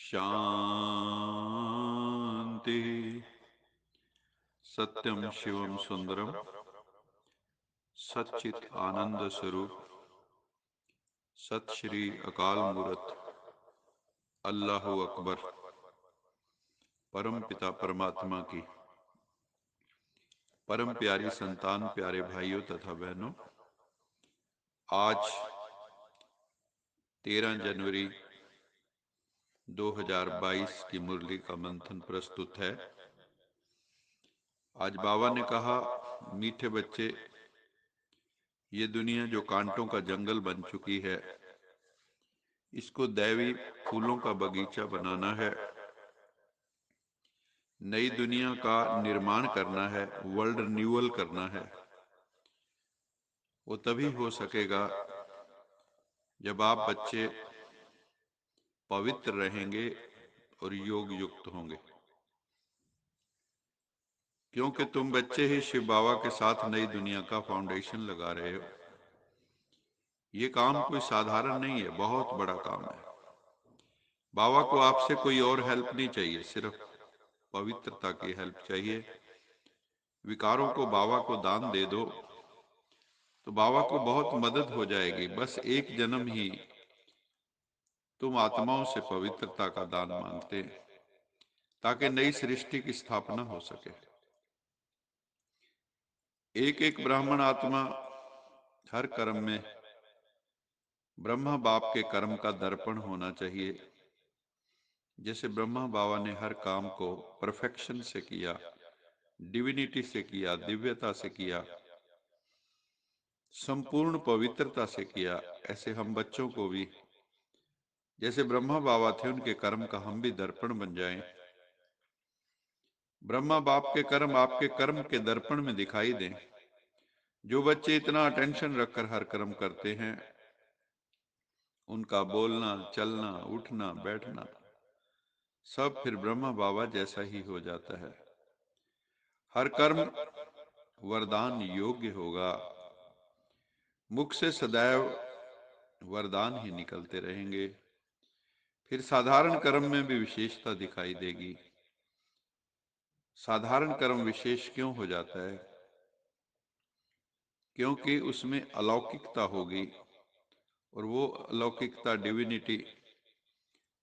शांति। सत्यम शिवम सुंदरम सच्चित आनंद स्वरूप सत श्री अकाल मूरत अल्लाह अकबर। परम पिता परमात्मा की परम प्यारी संतान, प्यारे भाइयों तथा बहनों, आज 13 जनवरी 2022 की मुरली का मंथन प्रस्तुत है। आज बाबा ने कहा, मीठे बच्चे, ये दुनिया जो कांटों का जंगल बन चुकी है, इसको दैवी फूलों का बगीचा बनाना है। नई दुनिया का निर्माण करना है, वर्ल्ड रिन्यूअल करना है। वो तभी हो सकेगा जब आप बच्चे पवित्र रहेंगे और योग युक्त होंगे, क्योंकि तुम बच्चे ही शिव बाबा के साथ नई दुनिया का फाउंडेशन लगा रहे हो। ये काम कोई साधारण नहीं है, बहुत बड़ा काम है। बाबा को आपसे कोई और हेल्प नहीं चाहिए, सिर्फ पवित्रता की हेल्प चाहिए। विकारों को बाबा को दान दे दो तो बाबा को बहुत मदद हो जाएगी। बस एक जन्म ही तुम आत्माओं से पवित्रता का दान मांगते हैं, ताकि नई सृष्टि की स्थापना हो सके। एक एक ब्राह्मण आत्मा हर कर्म में ब्रह्मा बाप के कर्म का दर्पण होना चाहिए। जैसे ब्रह्मा बाबा ने हर काम को परफेक्शन से किया, डिविनिटी से किया, दिव्यता से किया, संपूर्ण पवित्रता से किया, ऐसे हम बच्चों को भी जैसे ब्रह्मा बाबा थे उनके कर्म का हम भी दर्पण बन जाएं। ब्रह्मा बाप के कर्म आपके कर्म के दर्पण में दिखाई दें। जो बच्चे इतना अटेंशन रखकर हर कर्म करते हैं, उनका बोलना, चलना, उठना, बैठना सब फिर ब्रह्मा बाबा जैसा ही हो जाता है। हर कर्म वरदान योग्य होगा। मुख से सदैव वरदान ही निकलते रहेंगे। फिर साधारण कर्म में भी विशेषता दिखाई देगी। साधारण कर्म विशेष क्यों हो जाता है? क्योंकि उसमें अलौकिकता होगी, और वो अलौकिकता, डिविनिटी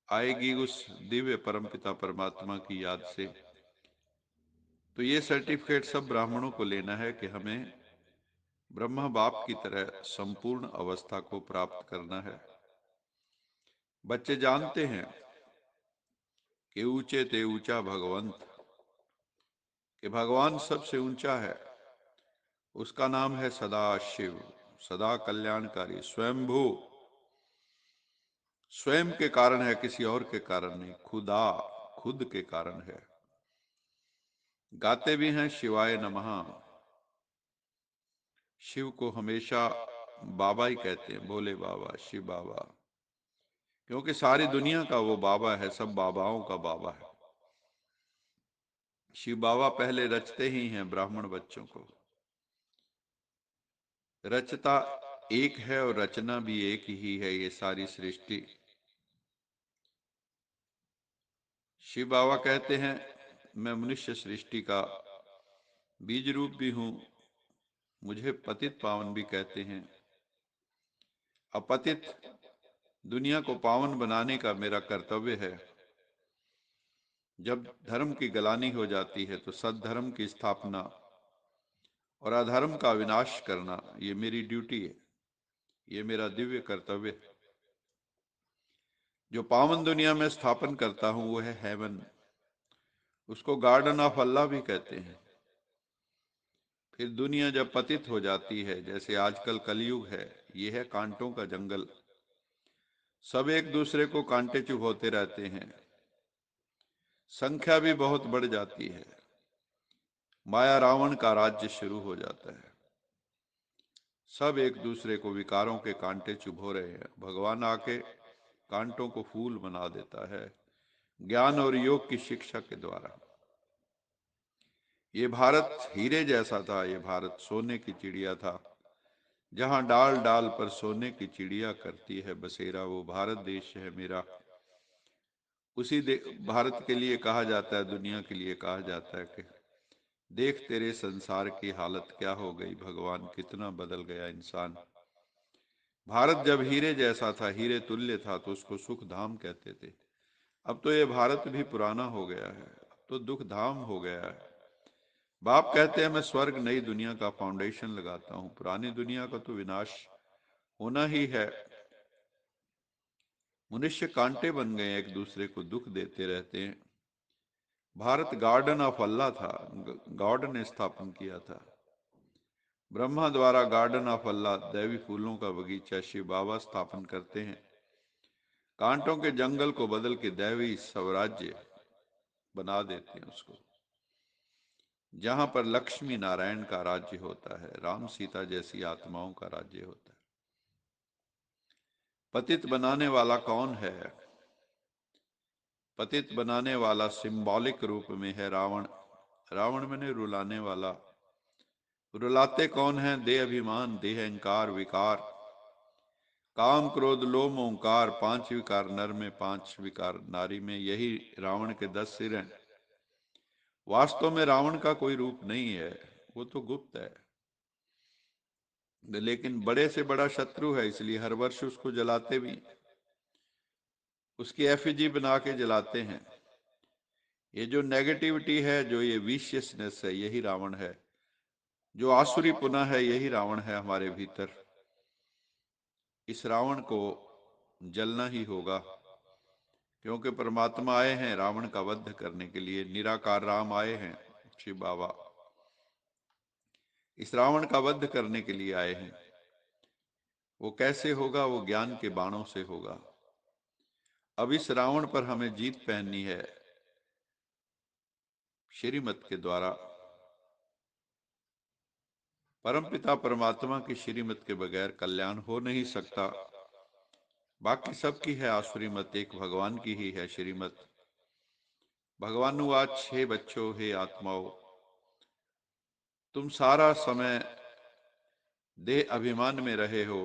आएगी उस दिव्य परमपिता परमात्मा की याद से। तो ये सर्टिफिकेट सब ब्राह्मणों को लेना है कि हमें ब्रह्मा बाप की तरह संपूर्ण अवस्था को प्राप्त करना है। बच्चे जानते हैं कि ऊंचे ते ऊंचा भगवंत, कि भगवान सबसे ऊंचा है। उसका नाम है सदा शिव, सदा कल्याणकारी, स्वयंभू। स्वयं के कारण है, किसी और के कारण नहीं। खुदा, खुद के कारण है। गाते भी हैं शिवाय नमः। शिव को हमेशा बाबा ही कहते हैं, भोले बाबा, शिव बाबा, क्योंकि सारी दुनिया का वो बाबा है, सब बाबाओं का बाबा है। शिव बाबा पहले रचते ही हैं ब्राह्मण बच्चों को। रचता एक है और रचना भी एक ही है, ये सारी सृष्टि। शिव बाबा कहते हैं, मैं मनुष्य सृष्टि का बीज रूप भी हूं। मुझे पतित पावन भी कहते हैं। अपतित दुनिया को पावन बनाने का मेरा कर्तव्य है। जब धर्म की गलानी हो जाती है तो सद्धर्म की स्थापना और अधर्म का विनाश करना, ये मेरी ड्यूटी है, ये मेरा दिव्य कर्तव्य है। जो पावन दुनिया में स्थापन करता हूं वो है हेवन। उसको गार्डन ऑफ अल्लाह भी कहते हैं। फिर दुनिया जब पतित हो जाती है, जैसे आजकल कलयुग है, ये है कांटों का जंगल। सब एक दूसरे को कांटे चुभोते रहते हैं। संख्या भी बहुत बढ़ जाती है। माया रावण का राज्य शुरू हो जाता है। सब एक दूसरे को विकारों के कांटे चुभो रहे हैं। भगवान आके कांटों को फूल बना देता है, ज्ञान और योग की शिक्षा के द्वारा। ये भारत हीरे जैसा था, ये भारत सोने की चिड़िया था। जहां डाल डाल पर सोने की चिड़िया करती है बसेरा, वो भारत देश है मेरा। उसी भारत के लिए कहा जाता है, दुनिया के लिए कहा जाता है कि देख तेरे संसार की हालत क्या हो गई, भगवान कितना बदल गया इंसान। भारत जब हीरे जैसा था, हीरे तुल्य था, तो उसको सुख धाम कहते थे। अब तो ये भारत भी पुराना हो गया है, अब तो दुख धाम हो गया है। बाप कहते हैं मैं स्वर्ग नई दुनिया का फाउंडेशन लगाता हूं, पुरानी दुनिया का तो विनाश होना ही है। मनुष्य कांटे बन गए, एक दूसरे को दुख देते रहते हैं। भारत गार्डन ऑफ अल्लाह था, गॉड ने स्थापन किया था। ब्रह्मा द्वारा गार्डन ऑफ अल्लाह, दैवी फूलों का बगीचा, शिव बाबा स्थापन करते हैं। कांटों के जंगल को बदल के दैवी स्वराज्य बना देते हैं उसको, जहां पर लक्ष्मी नारायण का राज्य होता है, राम सीता जैसी आत्माओं का राज्य होता है। पतित बनाने वाला कौन है? पतित बनाने वाला सिंबॉलिक रूप में है रावण। रावण मैंने रुलाने वाला। रुलाते कौन है? देह अभिमान, देह अहंकार, विकार, काम क्रोध लोभ ओंकार, 5 विकार नर में, 5 विकार नारी में। यही रावण के 10 सिर हैं। वास्तव में रावण का कोई रूप नहीं है, वो तो गुप्त है, लेकिन बड़े से बड़ा शत्रु है, इसलिए हर वर्ष उसको जलाते भी, उसकी एफिजी बना के जलाते हैं। ये जो नेगेटिविटी है, जो ये विशियसनेस है, यही रावण है। जो आसुरी पुना है, यही रावण है हमारे भीतर। इस रावण को जलना ही होगा, क्योंकि परमात्मा आए हैं रावण का वध करने के लिए। निराकार राम आए हैं, शिव बाबा इस रावण का वध करने के लिए आए हैं। वो कैसे होगा? वो ज्ञान के बाणों से होगा। अब इस रावण पर हमें जीत पहननी है श्रीमत के द्वारा। परमपिता परमात्मा की श्रीमत के बगैर कल्याण हो नहीं सकता। बाकी सबकी है आसुरी मत, एक भगवान की ही है श्रीमत। भगवान आज, हे बच्चों, हे आत्माओं, तुम सारा समय देह अभिमान में रहे हो,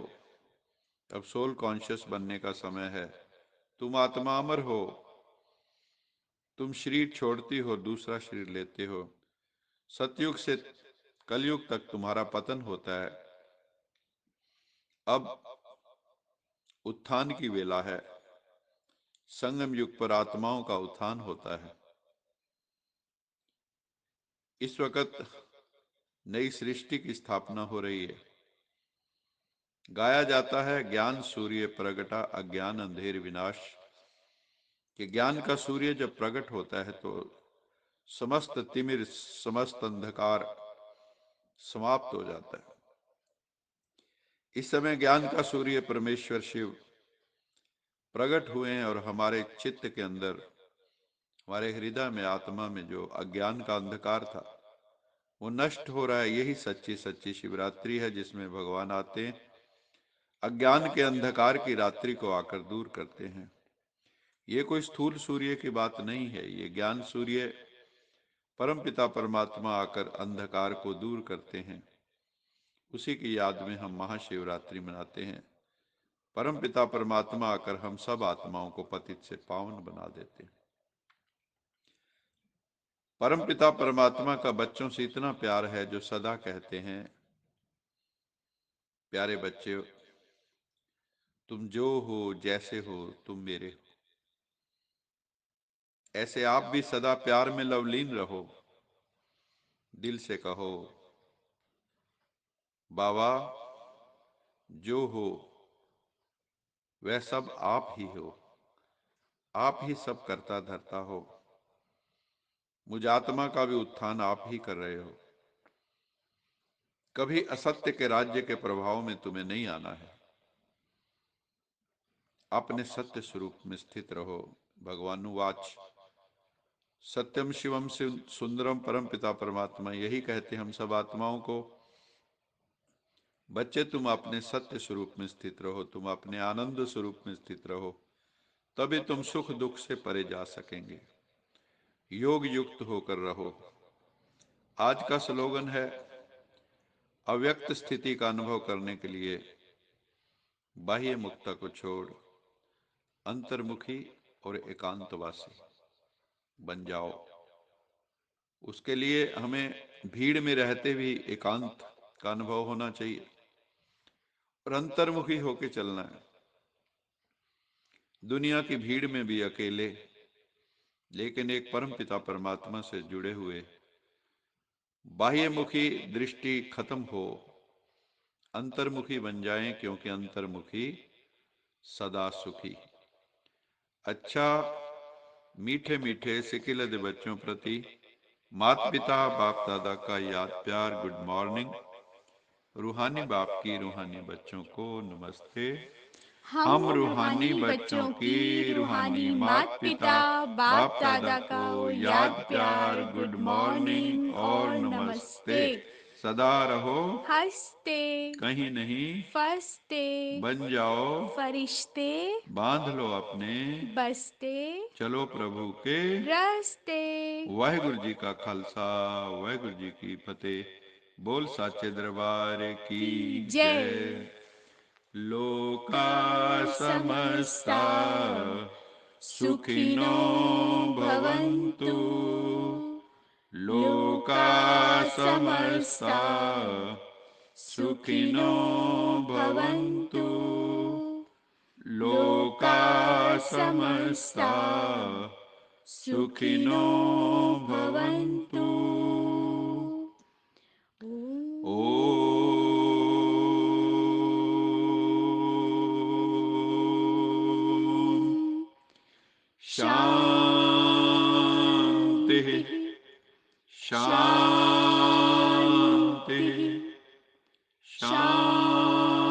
अब सोल कॉन्शियस बनने का समय है। तुम आत्मा अमर हो, तुम शरीर छोड़ती हो, दूसरा शरीर लेते हो। सतयुग से कलयुग तक तुम्हारा पतन होता है। अब उत्थान की वेला है। संगम युग पर आत्माओं का उत्थान होता है। इस वक्त नई सृष्टि की स्थापना हो रही है। गाया जाता है, ज्ञान सूर्य प्रगटा, अज्ञान अंधेर विनाश। कि ज्ञान का सूर्य जब प्रकट होता है तो समस्त तिमिर, समस्त अंधकार समाप्त हो जाता है। इस समय ज्ञान का सूर्य परमेश्वर शिव प्रकट हुए हैं, और हमारे चित्त के अंदर, हमारे हृदय में, आत्मा में जो अज्ञान का अंधकार था वो नष्ट हो रहा है। यही सच्ची सच्ची शिवरात्रि है, जिसमें भगवान आते हैं, अज्ञान के अंधकार की रात्रि को आकर दूर करते हैं। ये कोई स्थूल सूर्य की बात नहीं है, ये ज्ञान सूर्य परमपिता परमात्मा आकर अंधकार को दूर करते हैं। उसी की याद में हम महाशिवरात्रि मनाते हैं। परमपिता परमात्मा आकर हम सब आत्माओं को पतित से पावन बना देते हैं। परमपिता परमात्मा का बच्चों से इतना प्यार है, जो सदा कहते हैं, प्यारे बच्चे, तुम जो हो, जैसे हो, तुम मेरे हो। ऐसे आप भी सदा प्यार में लवलीन रहो। दिल से कहो, बाबा जो हो वह सब आप ही हो, आप ही सब करता धरता हो। मुझ आत्मा का भी उत्थान आप ही कर रहे हो। कभी असत्य के राज्य के प्रभाव में तुम्हें नहीं आना है। अपने सत्य स्वरूप में स्थित रहो। भगवान वाच, सत्यम शिवम सुंदरम परम पिता परमात्मा यही कहते हम सब आत्माओं को, बच्चे तुम अपने सत्य स्वरूप में स्थित रहो, तुम अपने आनंद स्वरूप में स्थित रहो, तभी तुम सुख दुख से परे जा सकेंगे। योग युक्त होकर रहो। आज का स्लोगन है, अव्यक्त स्थिति का अनुभव करने के लिए बाह्य मुक्ता को छोड़ अंतर्मुखी और एकांतवासी बन जाओ। उसके लिए हमें भीड़ में रहते भी एकांत का अनुभव होना चाहिए और अंतर्मुखी होके चलना है। दुनिया की भीड़ में भी अकेले, लेकिन एक परम पिता परमात्मा से जुड़े हुए, बाह्यमुखी दृष्टि खत्म हो, अंतर्मुखी बन जाएं, क्योंकि अंतर्मुखी सदा सुखी। अच्छा, मीठे मीठे सिकिलद बच्चों प्रति माता पिता बाप दादा का याद प्यार गुड मॉर्निंग। रूहानी बाप की रूहानी बच्चों को नमस्ते। हम रूहानी बच्चों की रूहानी माता पिता बाप दादा को याद प्यार गुड मॉर्निंग और नमस्ते। सदा रहो हंसते, कहीं नहीं फंसते, बन जाओ फरिश्ते, बांध लो अपने बसते, चलो प्रभु के रस्ते। वाहिगुरु जी का खालसा वाहिगुरु जी की फतेह। बोल साचे दरबार की जय। लोका समस्ता सुखिनो भवन्तु। लोका समस्ता सुखिनो भवन्तु। लोका समस्ता सुखिनो भवन्तु। शांति शांति शांति।